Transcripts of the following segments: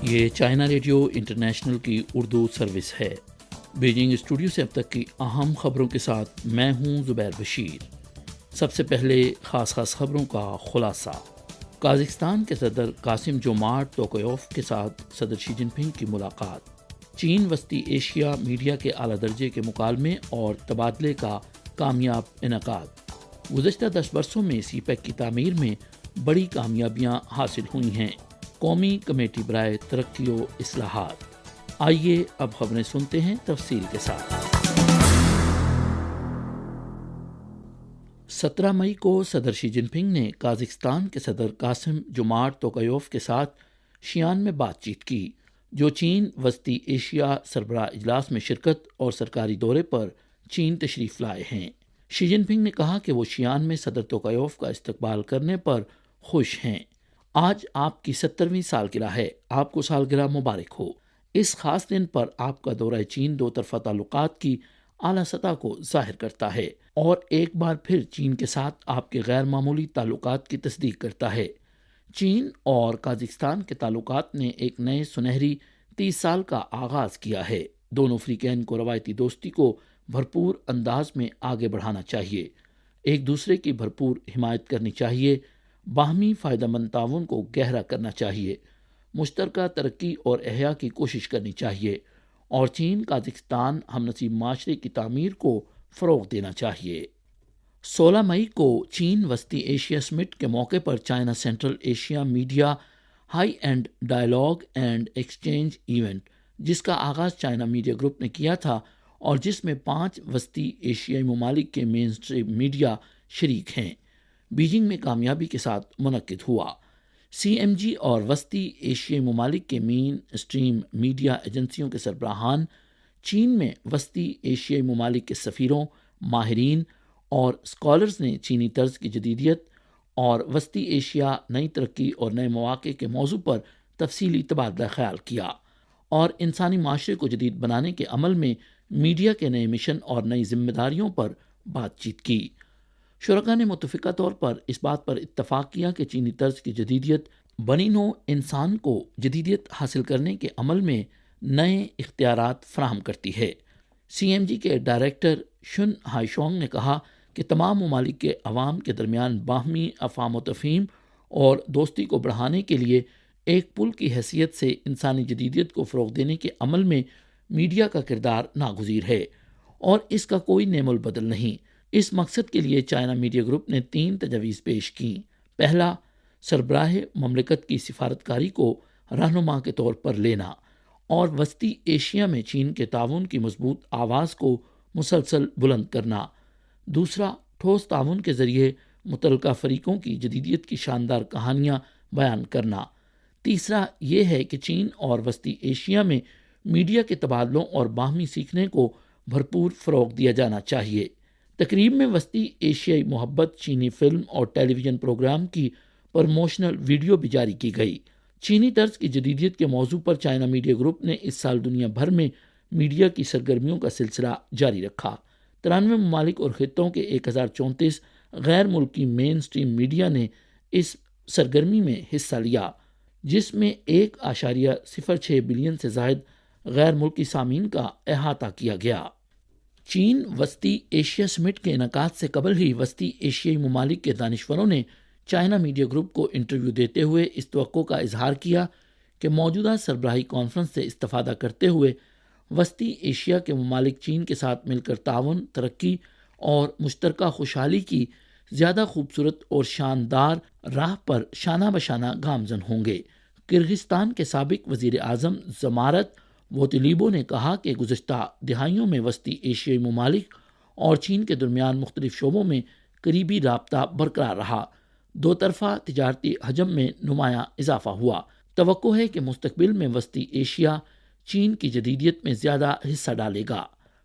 یہ China radio international کی Urdu service ہے۔ بیجنگ اسٹوڈیو سے اب تک کی اہم خبروں کے ساتھ میں ہوں زبیر بشیر۔ سب سے پہلے خاص خبروں کا خلاصہ۔ قازقستان کے صدر قاسم جومارٹ توقیوف کے ساتھ صدر شی جن پنگ کی ملاقات۔ چین وسطی ایشیا میڈیا کے اعلیٰ درجے کے مکالمے اور تبادلے کا کامیاب انعقاد۔ گزشتہ 10 برسوں میں سی پیک کی تعمیر میں بڑی کامیابیاں حاصل ہوئی ہیں۔ قومی کمیٹی برائے ترقی و اصلاحات۔ آئیے اب خبریں سنتے ہیں تفصیل کے ساتھ۔ 17 مئی کو صدر شی جن پنگ نے قازقستان کے صدر قاسم جومارٹ توقیوف کے ساتھ شیان میں بات چیت کی، جو چین وسطی ایشیا سربراہ اجلاس میں شرکت اور سرکاری دورے پر چین تشریف لائے ہیں۔ شی جن پنگ نے کہا کہ وہ شیان میں صدر توقیوف کا استقبال کرنے پر خوش ہیں۔ آج آپ کی 70ویں سالگرہ ہے، آپ کو سالگرہ مبارک ہو۔ اس خاص دن پر آپ کا دورہ چین دو طرفہ تعلقات کی اعلیٰ سطح کو ظاہر کرتا ہے اور ایک بار پھر چین کے ساتھ آپ کے غیر معمولی تعلقات کی تصدیق کرتا ہے۔ چین اور قازقستان کے تعلقات نے ایک نئے سنہری 30 سال کا آغاز کیا ہے۔ دونوں فریقین کو روایتی دوستی کو بھرپور انداز میں آگے بڑھانا چاہیے، ایک دوسرے کی بھرپور حمایت کرنی چاہیے، باہمی فائدہ مند تعاون کو گہرا کرنا چاہیے، مشترکہ ترقی اور احیاء کی کوشش کرنی چاہیے اور چین قازقستان ہم نسب معاشرے کی تعمیر کو فروغ دینا چاہیے۔ 16 مئی کو چین وسطی ایشیا سمٹ کے موقع پر China Central Asia media high end dialogue and exchange event, جس کا آغاز چائنا میڈیا گروپ نے کیا تھا اور جس میں 5 وسطی ایشیائی ممالک کے مین اسٹریم میڈیا شریک ہیں، بیجنگ میں کامیابی کے ساتھ منعقد ہوا۔ سی ایم جی اور وسطی ایشیائی ممالک کے مین اسٹریم میڈیا ایجنسیوں کے سربراہان چین میں وسطی ایشیائی ممالک کے سفیروں، ماہرین اور اسکالرز نے چینی طرز کی جدیدیت اور وسطی ایشیا نئی ترقی اور نئے مواقع کے موضوع پر تفصیلی تبادلہ خیال کیا اور انسانی معاشرے کو جدید بنانے کے عمل میں میڈیا کے نئے مشن اور نئی ذمہ داریوں پر بات چیت کی۔ شرکاء نے متفقہ طور پر اس بات پر اتفاق کیا کہ چینی طرز کی جدیدیت بنی نوع انسان کو جدیدیت حاصل کرنے کے عمل میں نئے اختیارات فراہم کرتی ہے۔ سی ایم جی کے ڈائریکٹر شن ہائی شونگ نے کہا کہ تمام ممالک کے عوام کے درمیان باہمی افہام و تفہیم اور دوستی کو بڑھانے کے لیے ایک پل کی حیثیت سے انسانی جدیدیت کو فروغ دینے کے عمل میں میڈیا کا کردار ناگزیر ہے اور اس کا کوئی نعم البدل نہیں۔ اس مقصد کے لیے چائنا میڈیا گروپ نے 3 تجاویز پیش کیں۔ پہلا، سربراہ مملکت کی سفارتکاری کو رہنما کے طور پر لینا اور وسطی ایشیا میں چین کے تعاون کی مضبوط آواز کو مسلسل بلند کرنا۔ دوسرا، ٹھوس تعاون کے ذریعے متعلقہ فریقوں کی جدیدیت کی شاندار کہانیاں بیان کرنا۔ تیسرا یہ ہے کہ چین اور وسطی ایشیا میں میڈیا کے تبادلوں اور باہمی سیکھنے کو بھرپور فروغ دیا جانا چاہیے۔ تقریب میں وسطی ایشیائی محبت چینی فلم اور ٹیلی ویژن پروگرام کی پروموشنل ویڈیو بھی جاری کی گئی۔ چینی طرز کی جدیدیت کے موضوع پر چائنا میڈیا گروپ نے اس سال دنیا بھر میں میڈیا کی سرگرمیوں کا سلسلہ جاری رکھا۔ 93 ممالک اور خطوں کے 1034 غیر ملکی مین اسٹریم میڈیا نے اس سرگرمی میں حصہ لیا، جس میں 1.06 بلین سے زائد غیر ملکی سامعین کا احاطہ کیا گیا۔ چین وسطی ایشیا سمٹ کے انعقاد سے قبل ہی وسطی ایشیائی ممالک کے دانشوروں نے چائنا میڈیا گروپ کو انٹرویو دیتے ہوئے اس توقع کا اظہار کیا کہ موجودہ سربراہی کانفرنس سے استفادہ کرتے ہوئے وسطی ایشیا کے ممالک چین کے ساتھ مل کر تعاون، ترقی اور مشترکہ خوشحالی کی زیادہ خوبصورت اور شاندار راہ پر شانہ بشانہ گامزن ہوں گے۔ کرغزستان کے سابق وزیر اعظم زمارت ووتلیبو نے کہا کہ گزشتہ دہائیوں میں وسطی ایشیائی ممالک اور چین کے درمیان مختلف شعبوں میں قریبی رابطہ برقرار رہا، دو طرفہ تجارتی حجم میں نمایاں اضافہ ہوا۔ توقع ہے کہ مستقبل میں وسطی ایشیا چین کی جدیدیت میں زیادہ حصہ ڈالے گا۔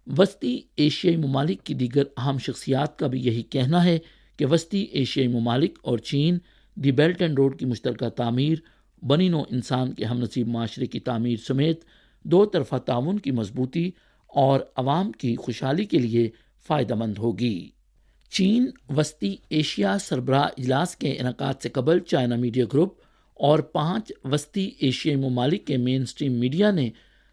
وسطی ایشیائی ممالک کی دیگر اہم شخصیات کا بھی یہی کہنا ہے کہ وسطی ایشیائی ممالک اور چین دی بیلٹ اینڈ روڈ کی مشترکہ تعمیر، بنی نوع انسان کے ہم نسب معاشرے کی تعمیر سمیت دو طرفہ تعاون کی مضبوطی اور عوام کی خوشحالی کے لیے فائدہ مند ہوگی۔ چین وسطی ایشیا سربراہ اجلاس کے انعقاد سے قبل چائنا میڈیا گروپ اور 5 وسطی ایشیائی ممالک کے مین سٹریم میڈیا نے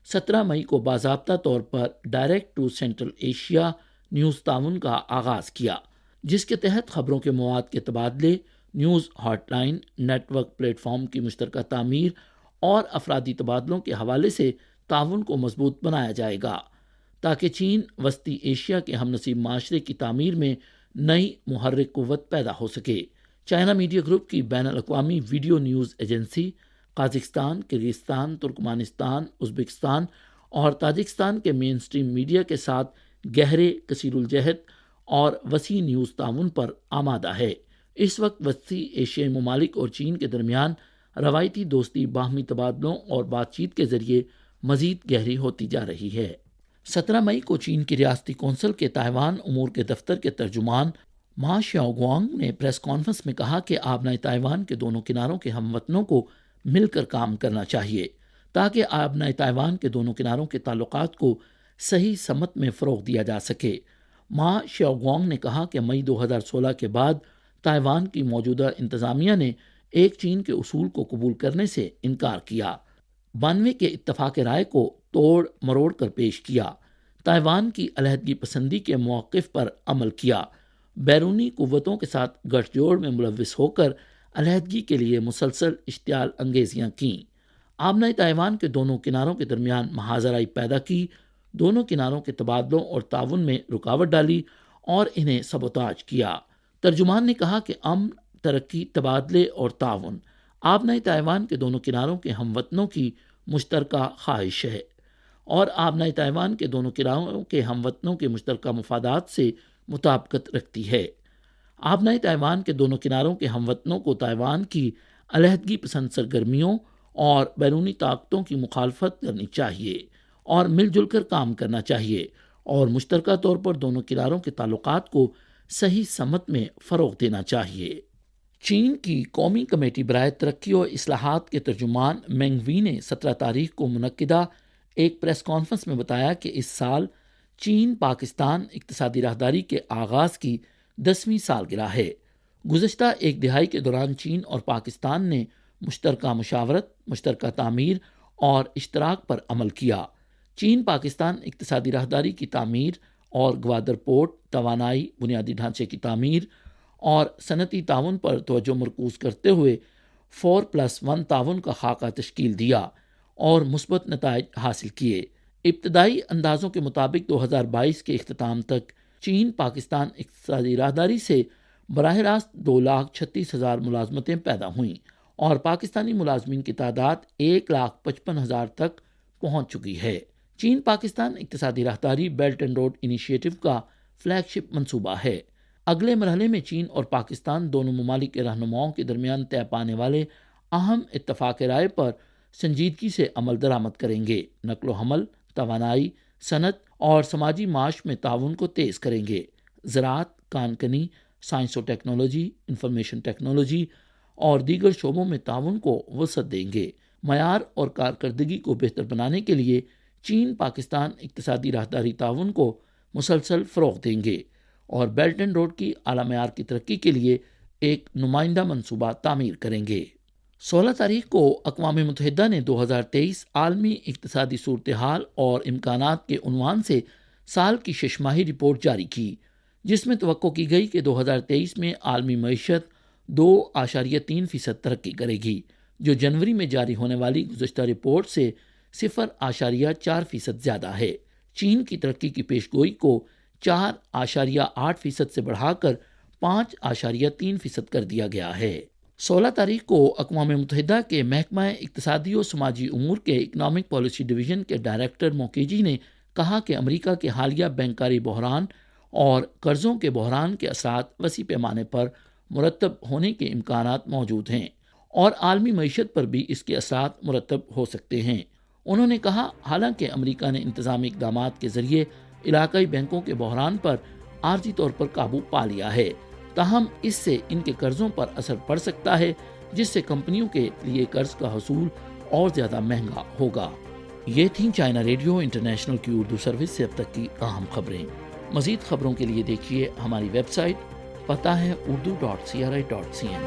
17 مئی کو باضابطہ طور پر direct to Central Asia news تعاون کا آغاز کیا، جس کے تحت خبروں کے مواد کے تبادلے، news hot line, network platform کی مشترکہ تعمیر اور افرادی تبادلوں کے حوالے سے تعاون کو مضبوط بنایا جائے گا، تاکہ چین وسطی ایشیا کے ہم نصیب معاشرے کی تعمیر میں نئی محرک قوت پیدا ہو سکے۔ چائنا میڈیا گروپ کی بین الاقوامی video news agency Kazakhstan, Kyrgyzstan, Turkmenistan, Uzbekistan اور تاجکستان کے مین سٹریم میڈیا کے ساتھ گہرے، کثیر الجہت اور وسیع نیوز تعاون پر آمادہ ہے۔ اس وقت وسطی ایشیائی ممالک اور چین کے درمیان روایتی دوستی باہمی تبادلوں اور بات چیت کے ذریعے مزید گہری ہوتی جا رہی ہے۔ 17 مئی کو چین کی ریاستی کونسل کے تائیوان امور کے دفتر کے ترجمان ما شیاؤگوانگ نے پریس کانفرنس میں کہا کہ آبنائے تائیوان کے دونوں کناروں کے ہم وطنوں کو مل کر کام کرنا چاہیے تاکہ آبنائے تائیوان کے دونوں کناروں کے تعلقات کو صحیح سمت میں فروغ دیا جا سکے۔ ما شیاؤگوانگ نے کہا کہ مئی 2016 کے بعد تائیوان کی موجودہ انتظامیہ نے ایک چین کے اصول کو قبول کرنے سے انکار کیا، 92 کے اتفاق رائے کو توڑ مروڑ کر پیش کیا، تائیوان کی علیحدگی پسندی کے موقف پر عمل کیا، بیرونی قوتوں کے ساتھ گٹھ جوڑ میں ملوث ہو کر علیحدگی کے لیے مسلسل اشتعال انگیزیاں کیں، آبنائے تائیوان کے دونوں کناروں کے درمیان محاذرائی پیدا کی، دونوں کناروں کے تبادلوں اور تعاون میں رکاوٹ ڈالی اور انہیں سبوتاژ کیا۔ ترجمان نے کہا کہ امن، ترقی، تبادلے اور تعاون آبنائے تائیوان کے دونوں کناروں کے ہم وطنوں کی مشترکہ خواہش ہے اور آبنائے تائیوان کے دونوں کناروں کے ہم وطنوں کے مشترکہ مفادات سے مطابقت رکھتی ہے۔ آبنائے تائیوان کے دونوں کناروں کے ہم وطنوں کو تائیوان کی علیحدگی پسند سرگرمیوں اور بیرونی طاقتوں کی مخالفت کرنی چاہیے اور مل جل کر کام کرنا چاہیے اور مشترکہ طور پر دونوں کناروں کے تعلقات کو صحیح سمت میں فروغ دینا چاہیے۔ چین کی قومی کمیٹی برائے ترقی و اصلاحات کے ترجمان مینگ وی نے 17 تاریخ کو منعقدہ ایک پریس کانفرنس میں بتایا کہ اس سال چین پاکستان اقتصادی راہداری کے آغاز کی 10ویں سالگرہ ہے۔ گزشتہ ایک دہائی کے دوران چین اور پاکستان نے مشترکہ مشاورت، مشترکہ تعمیر اور اشتراک پر عمل کیا۔ چین پاکستان اقتصادی راہداری کی تعمیر اور گوادر پورٹ، توانائی، بنیادی ڈھانچے کی تعمیر اور صنعتی تعاون پر توجہ مرکوز کرتے ہوئے 4+1 تعاون کا خاکہ تشکیل دیا اور مثبت نتائج حاصل کیے۔ ابتدائی اندازوں کے مطابق 2022 کے اختتام تک چین پاکستان اقتصادی راہداری سے براہ راست 2,36,000 ملازمتیں پیدا ہوئیں اور پاکستانی ملازمین کی تعداد 1,55,000 تک پہنچ چکی ہے۔ چین پاکستان اقتصادی راہداری بیلٹ اینڈ روڈ انیشیٹو کا فلیگ شپ منصوبہ ہے۔ اگلے مرحلے میں چین اور پاکستان دونوں ممالک کے رہنماؤں کے درمیان طے پانے والے اہم اتفاق رائے پر سنجیدگی سے عمل درآمد کریں گے، نقل و حمل، توانائی، صنعت اور سماجی معاش میں تعاون کو تیز کریں گے، زراعت، کان کنی، سائنس و ٹیکنالوجی، انفارمیشن ٹیکنالوجی اور دیگر شعبوں میں تعاون کو وسعت دیں گے۔ معیار اور کارکردگی کو بہتر بنانے کے لیے چین پاکستان اقتصادی راہداری تعاون کو مسلسل فروغ دیں گے اور بیلٹ اینڈ روڈ کی اعلیٰ معیار کی ترقی کے لیے ایک نمائندہ منصوبہ تعمیر کریں گے۔ 16 تاریخ کو اقوام متحدہ نے 2023 عالمی اقتصادی صورتحال اور امکانات کے عنوان سے سال کی 6 ماہی رپورٹ جاری کی، جس میں توقع کی گئی کہ 2023 میں عالمی معیشت 2.3% ترقی کرے گی، جو جنوری میں جاری ہونے والی گزشتہ رپورٹ سے 0.4% زیادہ ہے۔ چین کی ترقی کی پیشگوئی کو 4.8% سے بڑھا کر 5.3% کر دیا گیا ہے۔ 16 تاریخ کو اقوام متحدہ کے محکمہ اقتصادی و سماجی امور کے اکنامک پالیسی ڈویژن کے ڈائریکٹر موکیجی نے کہا کہ امریکہ کے حالیہ بینکاری بحران اور قرضوں کے بحران کے اثرات وسیع پیمانے پر مرتب ہونے کے امکانات موجود ہیں اور عالمی معیشت پر بھی اس کے اثرات مرتب ہو سکتے ہیں۔ انہوں نے کہا، حالانکہ امریکہ نے انتظامی اقدامات کے ذریعے علاقائی بینکوں کے بحران پر عارضی طور پر قابو پا لیا ہے، تاہم اس سے ان کے قرضوں پر اثر پڑ سکتا ہے، جس سے کمپنیوں کے لیے قرض کا حصول اور زیادہ مہنگا ہوگا۔ یہ تھیں چائنا ریڈیو انٹرنیشنل کی اردو سروس سے اب تک کی اہم خبریں۔ مزید خبروں کے لیے دیکھیے ہماری ویب سائٹ، پتہ ہے urdu.cri.cn۔